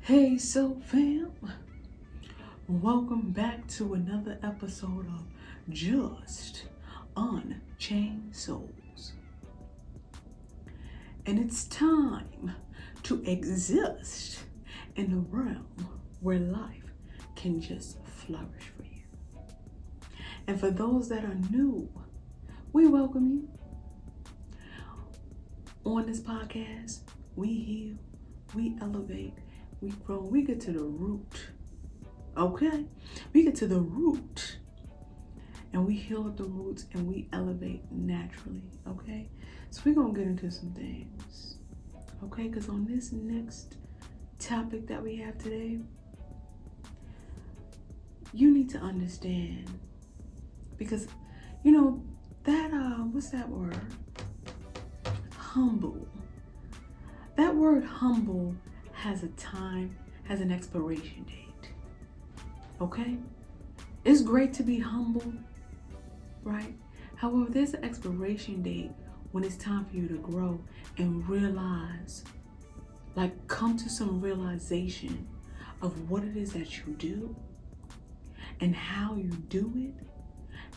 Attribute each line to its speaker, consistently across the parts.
Speaker 1: Hey, so fam, welcome back to another episode of Just Unchained Souls. And it's time to exist in a realm where life can just flourish for you. And for those that are new, we welcome you. On this podcast, we heal, we elevate, we grow, we get to the root. Okay? We get to the root and we heal at the roots and we elevate naturally. Okay? So we're going to get into some things. Okay? Because on this next topic that we have today, you need to understand. Because, you know, that, what's that word? Humble. That word humble has a time, has an expiration date. Okay? It's great to be humble, right? However, there's an expiration date when it's time for you to grow and realize, like come to some realization of what it is that you do and how you do it.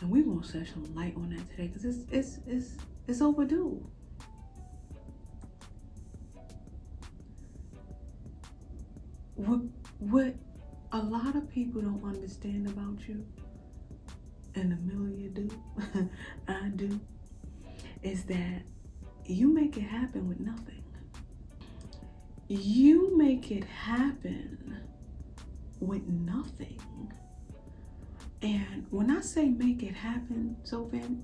Speaker 1: And we're gonna shed some light on that today because it's overdue. What a lot of people don't understand about you, and Amelia do, I do, is that you make it happen with nothing. You make it happen with nothing. And when I say make it happen, so fam,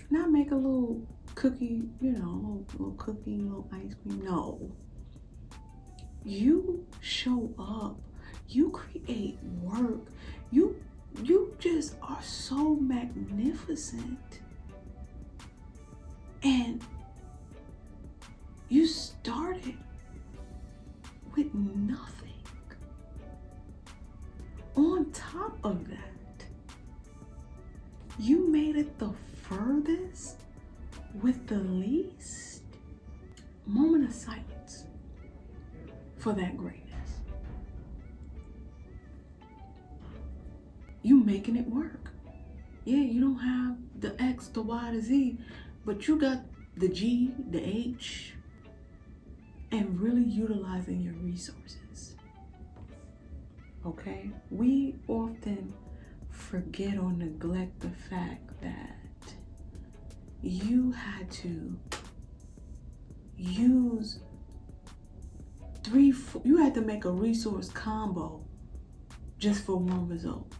Speaker 1: not make a little cookie, you know, little cookie, little ice cream. No. You show up, you create work, you just are so magnificent. And you started with nothing. On top of that, you made it the furthest with the least. Moment of silence for that greatness. You making it work. Yeah, you don't have the X, the Y, the Z, but you got the G, the H, and really utilizing your resources. Okay? We often forget or neglect the fact that you had to use you had to make a resource combo just for one result.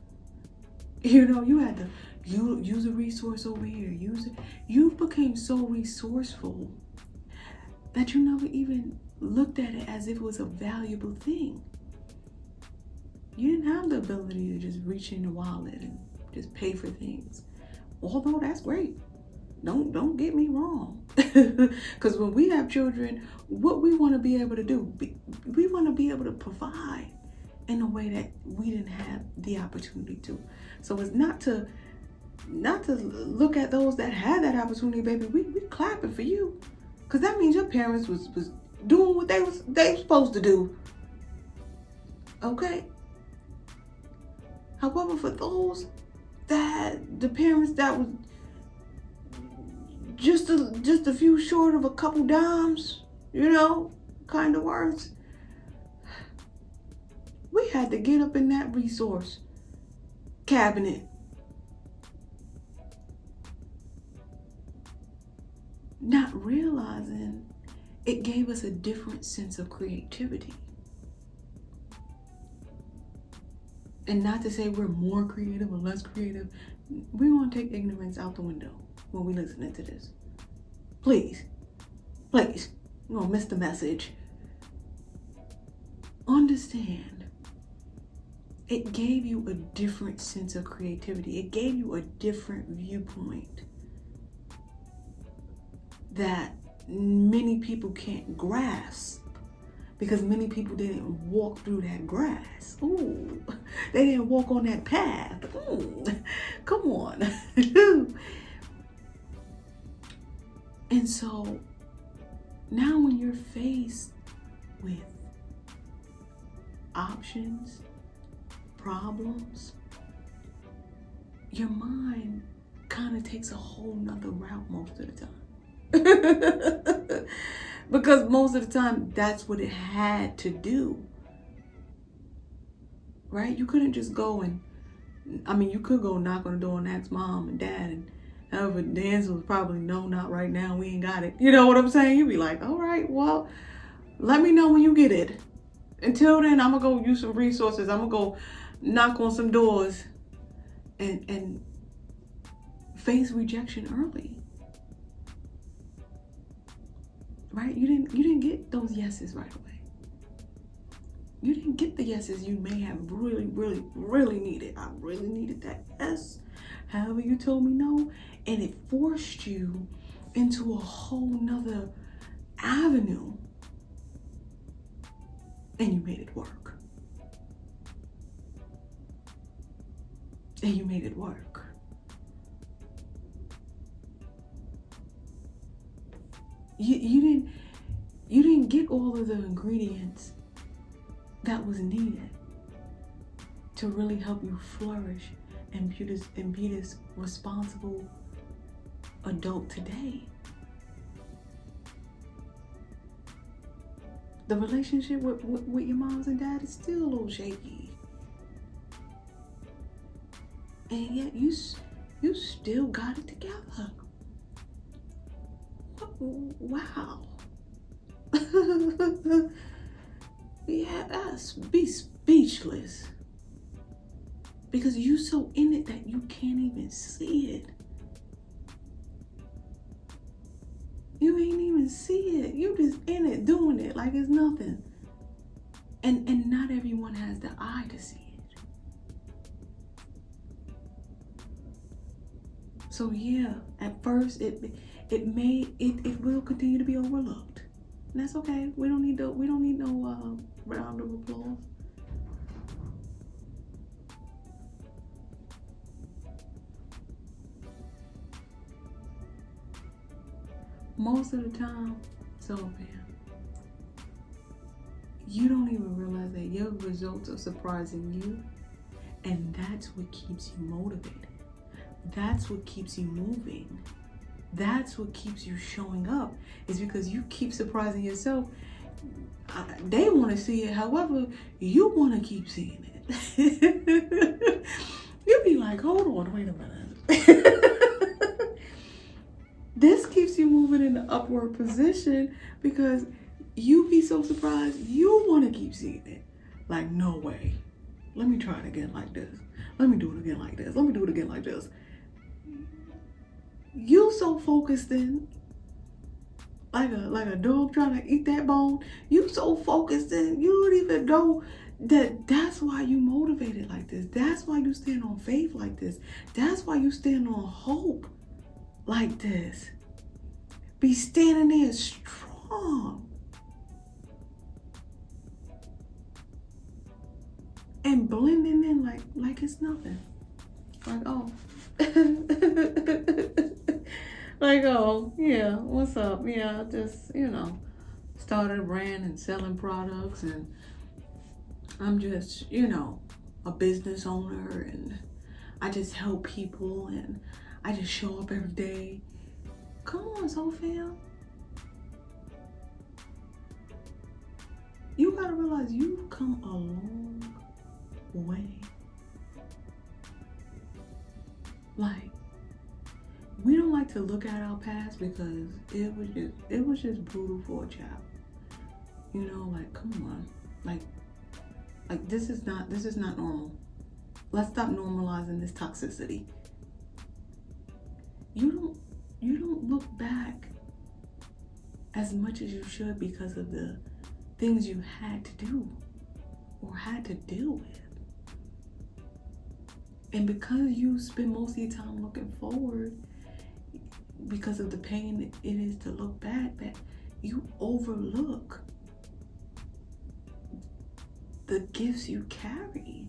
Speaker 1: You know, you had to use a resource over here, use it. You became so resourceful that you never even looked at it as if it was a valuable thing. You didn't have the ability to just reach in the wallet and just pay for things. Although that's great. Don't get me wrong. Because when we have children, what we want to be able to do, we want to be able to provide in a way that we didn't have the opportunity to. So it's not to look at those that had that opportunity, baby. We clapping for you. Because that means your parents was doing what they were supposed to do. Okay? However, for those that the parents that was just a few short of a couple dimes, you know, kind of words, we had to get up in that resource cabinet. Not realizing it gave us a different sense of creativity. And not to say we're more creative or less creative. We're going to take ignorance out the window when we listening to this. Please. You're going to miss the message. Understand. It gave you a different sense of creativity. It gave you a different viewpoint that many people can't grasp. Because many people didn't walk through that grass. Ooh, they didn't walk on that path. Ooh, come on. And so now when you're faced with options, problems, your mind kind of takes a whole nother route most of the time. Because most of the time, that's what it had to do. Right? You couldn't just go and, you could go knock on the door and ask mom and dad, and however, the answer was probably no, not right now, we ain't got it. You know what I'm saying? You'd be like, all right, well, let me know when you get it. Until then, I'm going to go use some resources. I'm going to go knock on some doors and face rejection early. Right? You didn't get those yeses right away. You didn't get the yeses you may have really, really, really needed. I really needed that yes. However, you told me no. And it forced you into a whole nother avenue. And you made it work. And you made it work. You didn't get all of the ingredients that was needed to really help you flourish and be this responsible adult today. The relationship with your moms and dad is still a little shaky. And yet you still got it together. Wow. Yes, be speechless. Because you so in it that you can't even see it. You ain't even see it. You just in it, doing it like it's nothing. And not everyone has the eye to see it. So yeah, at first it will continue to be overlooked. And that's okay. We don't need no round of applause. Most of the time, you don't even realize that your results are surprising you, and that's what keeps you motivated. That's what keeps you moving. That's what keeps you showing up, is because you keep surprising yourself. They want to see it, however, you want to keep seeing it. You'll be like, hold on, wait a minute. This keeps you moving in the upward position because you be so surprised you want to keep seeing it. Like, no way. Let me try it again like this. Let me do it again like this. Let me do it again like this. You so focused in, like a dog trying to eat that bone. You so focused in, you don't even know that's why you motivated like this. That's why you stand on faith like this. That's why you stand on hope like this. Be standing there strong. And blending in like it's nothing. Like, oh. Like, oh, yeah, what's up? Yeah, just, started a brand and selling products, and I'm just, a business owner, and I just help people, and I just show up every day. Come on, Sophia. You gotta realize you've come a long way. Like, we don't like to look at our past because it was just brutal for a child. Like, come on. Like this is not normal. Let's stop normalizing this toxicity. You don't look back as much as you should because of the things you had to do or had to deal with. And because you spend most of your time looking forward, because of the pain it is to look back, that you overlook the gifts you carry.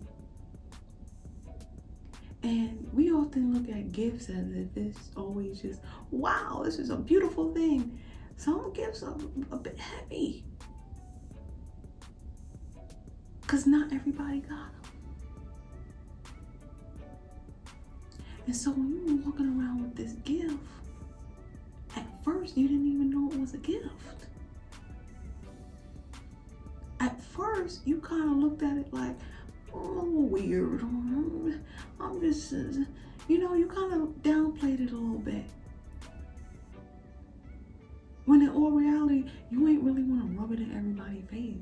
Speaker 1: And we often look at gifts as if it's always just, wow, this is a beautiful thing. Some gifts are a bit heavy. Because not everybody got them. And so when you were walking around with this gift, at first you didn't even know it was a gift. At first you kind of looked at it like, oh, weird. I'm just, you kind of downplayed it a little bit. When in all reality, you ain't really want to rub it in everybody's face.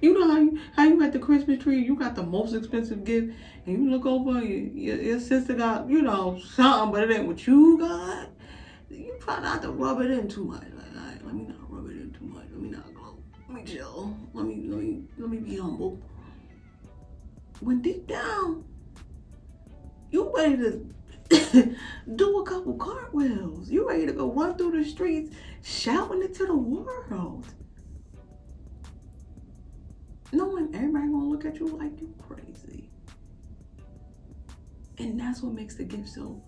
Speaker 1: You know how you at the Christmas tree, you got the most expensive gift, and you look over, your sister got, something, but it ain't what you got. You try not to rub it in too much. Like, all right, let me not rub it in too much. Let me not glow. Let me chill. Let me be humble. When deep down, you ready to do a couple cartwheels. You ready to go run through the streets, shouting it to the world. Knowing everybody gonna look at you like you crazy. And that's what makes the gift so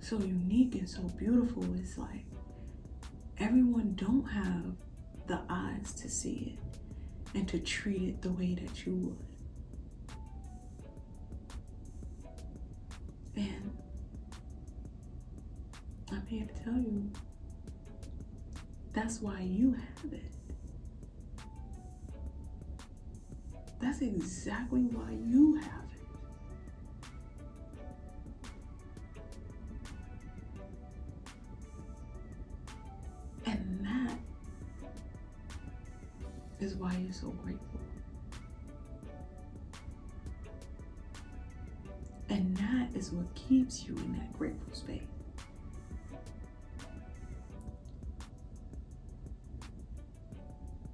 Speaker 1: unique and so beautiful. It's like everyone don't have the eyes to see it and to treat it the way that you would. And I'm here to tell you, that's why you have it. That's exactly why you have it. And that is why you're so grateful. And that is what keeps you in that grateful space.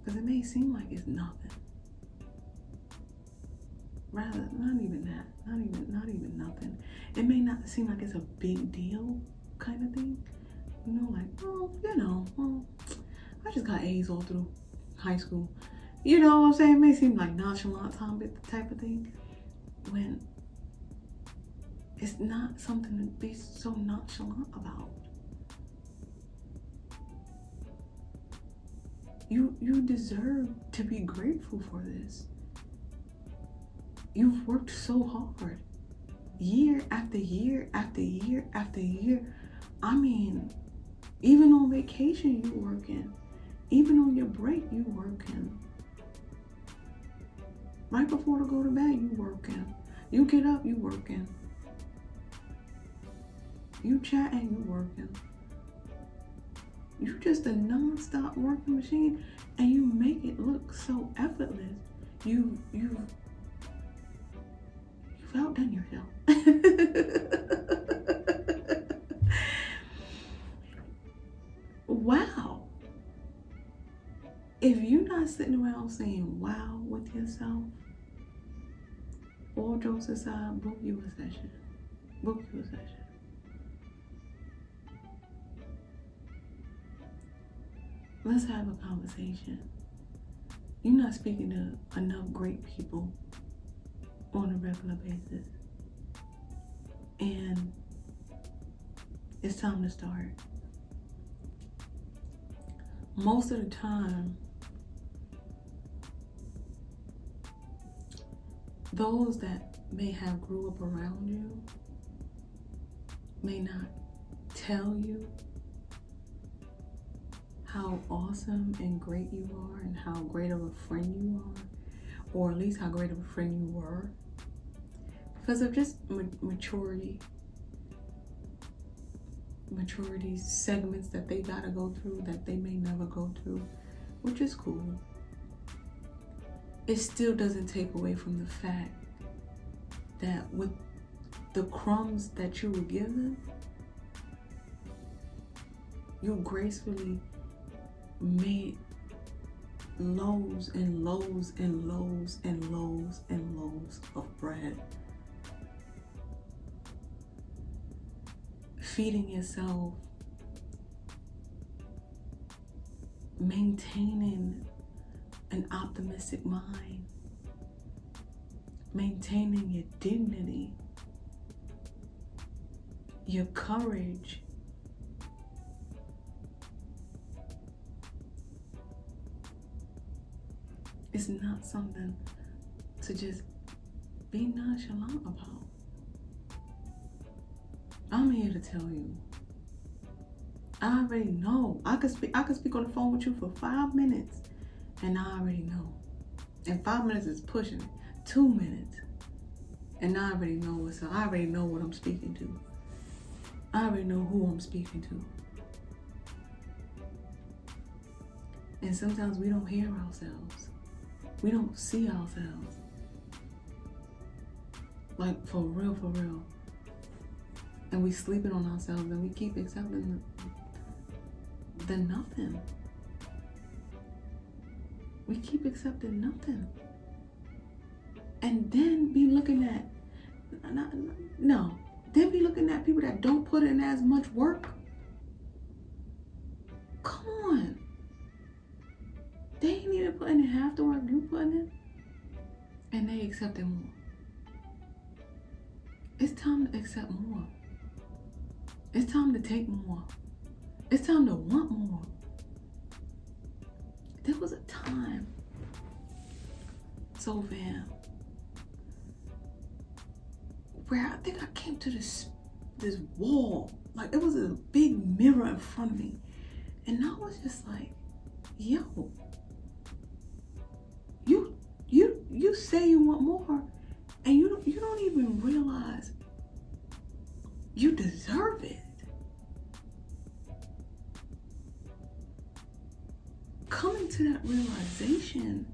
Speaker 1: Because it may seem like it's nothing. Rather, not even that. Not even nothing. It may not seem like it's a big deal kind of thing. Like, well, I just got A's all through high school. You know what I'm saying? It may seem like nonchalant type of thing. When it's not something to be so nonchalant about. You deserve to be grateful for this. You've worked so hard. Year after year after year after year. I mean, even on vacation you working. Even on your break you working. Right before to go to bed you working. You get up, you working. You chatting, you working. You just a non-stop working machine, and you make it look so effortless. You've outdone yourself. Wow. If you're not sitting around saying wow with yourself, all jokes aside, book you a session. Book you a session. Let's have a conversation. You're not speaking to enough great people on a regular basis. And it's time to start. Most of the time, those that may have grew up around you may not tell you how awesome and great you are and how great of a friend you are, or at least how great of a friend you were, because of just maturity segments that they gotta go through that they may never go through, which is cool. It still doesn't take away from the fact that with the crumbs that you were given, you gracefully made loaves and loaves and loaves and loaves and loaves of bread. Feeding yourself, maintaining an optimistic mind, maintaining your dignity, your courage, It's not something to just be nonchalant about. I'm here to tell you. I already know. I could speak on the phone with you for 5 minutes, and I already know. And 5 minutes is pushing it. 2 minutes, and I already know what's up. I already know what I'm speaking to. I already know who I'm speaking to. And sometimes we don't hear ourselves. We don't see ourselves. Like, for real, for real. And we sleeping on ourselves, and we keep accepting the nothing. We keep accepting nothing. And then be looking at, then be looking at people that don't put in as much work. Come on. They ain't even putting in half the work you putting in, and they accepting more. It's time to accept more. It's time to take more. It's time to want more. There was a time, so fam, where I think I came to this wall. Like, it was a big mirror in front of me, and I was just like, yo, you say you want more, and you don't even realize you deserve it. Coming to that realization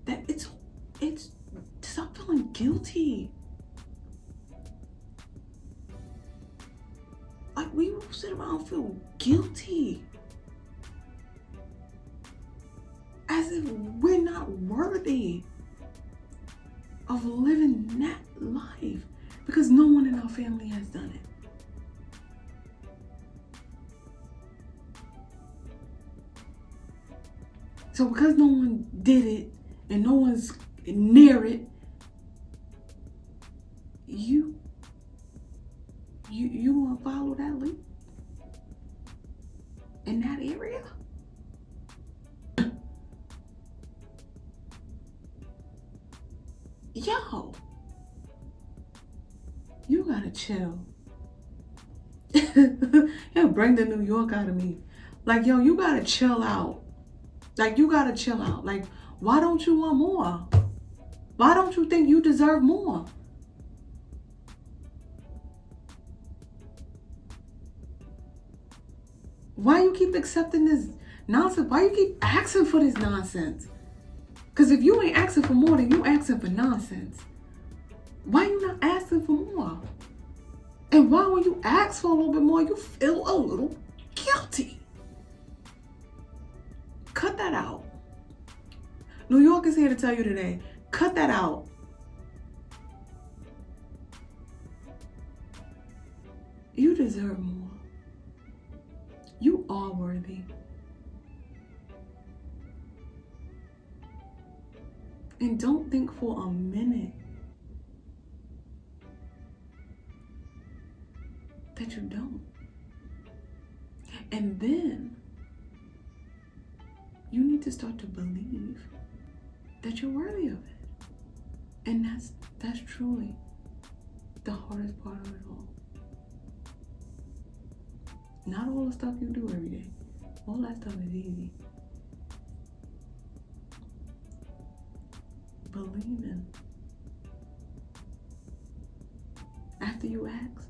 Speaker 1: that it's stop feeling guilty. Like, we will sit around and feel guilty as if we're not worthy of living that life because no one in our family has done it. So because no one did it and no one's near it, you want to follow that lead in that area? Yo, you gotta chill. Yo, bring the New York out of me. Like, yo, you gotta chill out. Like, you gotta chill out. Like, why don't you want more? Why don't you think you deserve more? Why you keep accepting this nonsense? Why you keep asking for this nonsense? Because if you ain't asking for more, then you asking for nonsense. Why you not asking for more? And why when you ask for a little bit more, you feel a little guilty? Cut that out. New York is here to tell you today, cut that out. You deserve more. You are worthy. And don't think for a minute that you don't. And then you need to start to believe that you're worthy of it. And that's truly the hardest part of it all. Not all the stuff you do every day. All that stuff is easy. Believing. After you ask,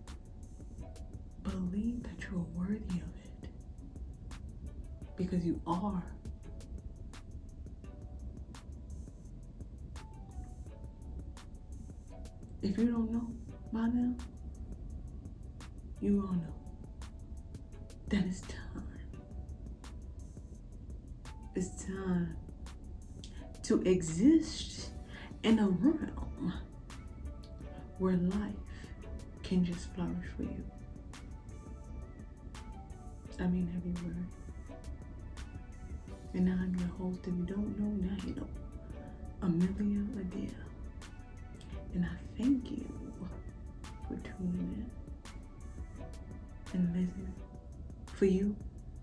Speaker 1: believe that you're worthy of it. Because you are. If you don't know by now, you will know that it's time. It's time to exist in a realm where life can just flourish for you. I mean every word. And I'm your host. If you don't know, now you know. AmeliaAdair. And I thank you for tuning in and listening. For you,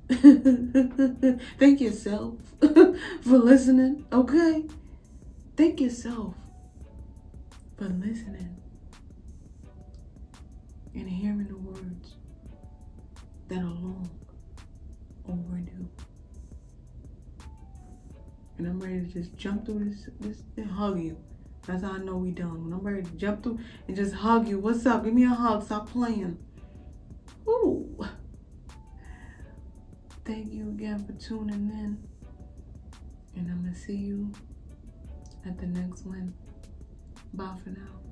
Speaker 1: Thank yourself for listening, okay? Thank yourself for listening and hearing the words that are long overdue. And I'm ready to just jump through this and hug you. That's how I know we done. When I'm ready to jump through and just hug you. What's up? Give me a hug. Stop playing. Ooh. Thank you again for tuning in. And I'm going to see you at the next one. Bye for now.